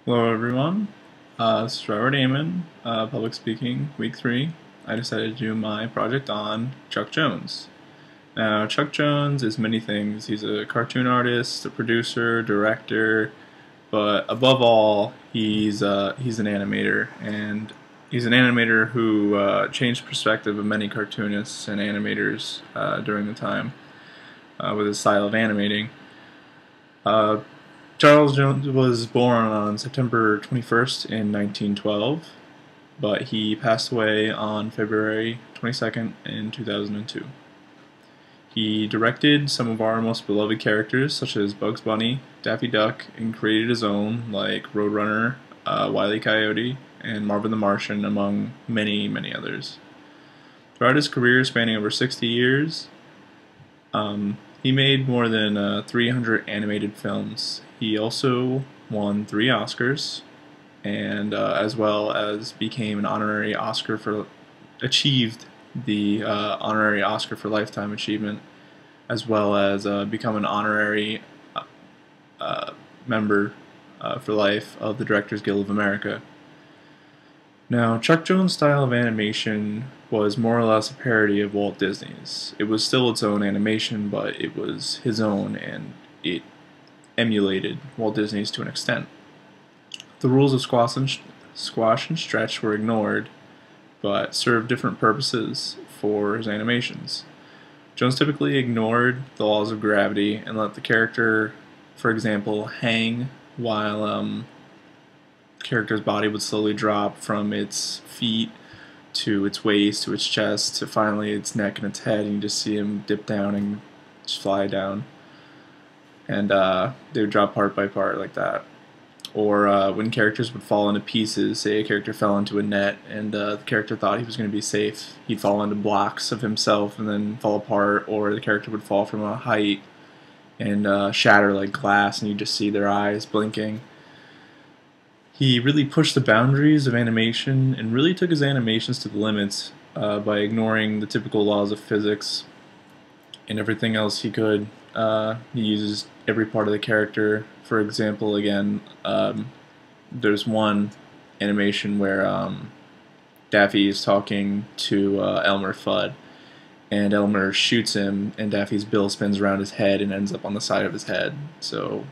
Hello everyone, this is Robert Amann, public speaking, week 3. I decided to do my project on Chuck Jones. Now, Chuck Jones is many things. He's a cartoon artist, a producer, director, but above all, he's an animator, and he's an animator who changed the perspective of many cartoonists and animators during the time with his style of animating. Charles Jones was born on September 21st in 1912, but he passed away on February 22nd in 2002. He directed some of our most beloved characters, such as Bugs Bunny, Daffy Duck, and created his own, like Roadrunner, Wile E. Coyote, and Marvin the Martian, among many, many others. Throughout his career, spanning over 60 years, he made more than 300 animated films. He also won 3 Oscars, and as well as became an honorary Oscar for achieved the honorary Oscar for Lifetime Achievement, as well as become an honorary member for life of the Directors Guild of America. Now, Chuck Jones' style of animation was more or less a parody of Walt Disney's. It was still its own animation, but it was his own, and it emulated Walt Disney's to an extent. The rules of squash and stretch were ignored, but served different purposes for his animations. Jones typically ignored the laws of gravity and let the character, for example, hang while the character's body would slowly drop from its feet to its waist to its chest to finally its neck and its head, and you just see him dip down and just fly down. And they would drop part by part like that. Or when characters would fall into pieces, say a character fell into a net and the character thought he was going to be safe, he'd fall into blocks of himself and then fall apart, or the character would fall from a height and shatter like glass, and you just see their eyes blinking. He really pushed the boundaries of animation and really took his animations to the limits by ignoring the typical laws of physics and everything else he could. He uses every part of the character. For example, again, there's one animation where Daffy is talking to Elmer Fudd, and Elmer shoots him, and Daffy's bill spins around his head and ends up on the side of his head. So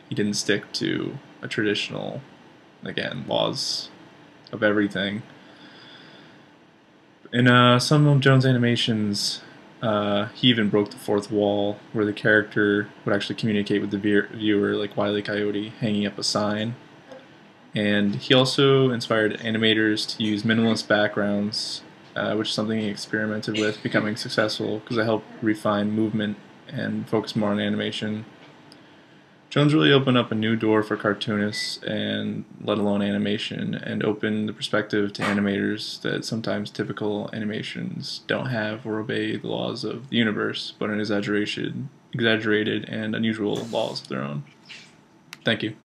he didn't stick to a traditional, again, laws of everything. In some of Jones' animations, he even broke the fourth wall, where the character would actually communicate with the viewer, like Wile E. Coyote hanging up a sign. And he also inspired animators to use minimalist backgrounds, which is something he experimented with, becoming successful because it helped refine movement and focus more on animation. Jones really opened up a new door for cartoonists, and let alone animation, and opened the perspective to animators that sometimes typical animations don't have or obey the laws of the universe, but an exaggerated and unusual laws of their own. Thank you.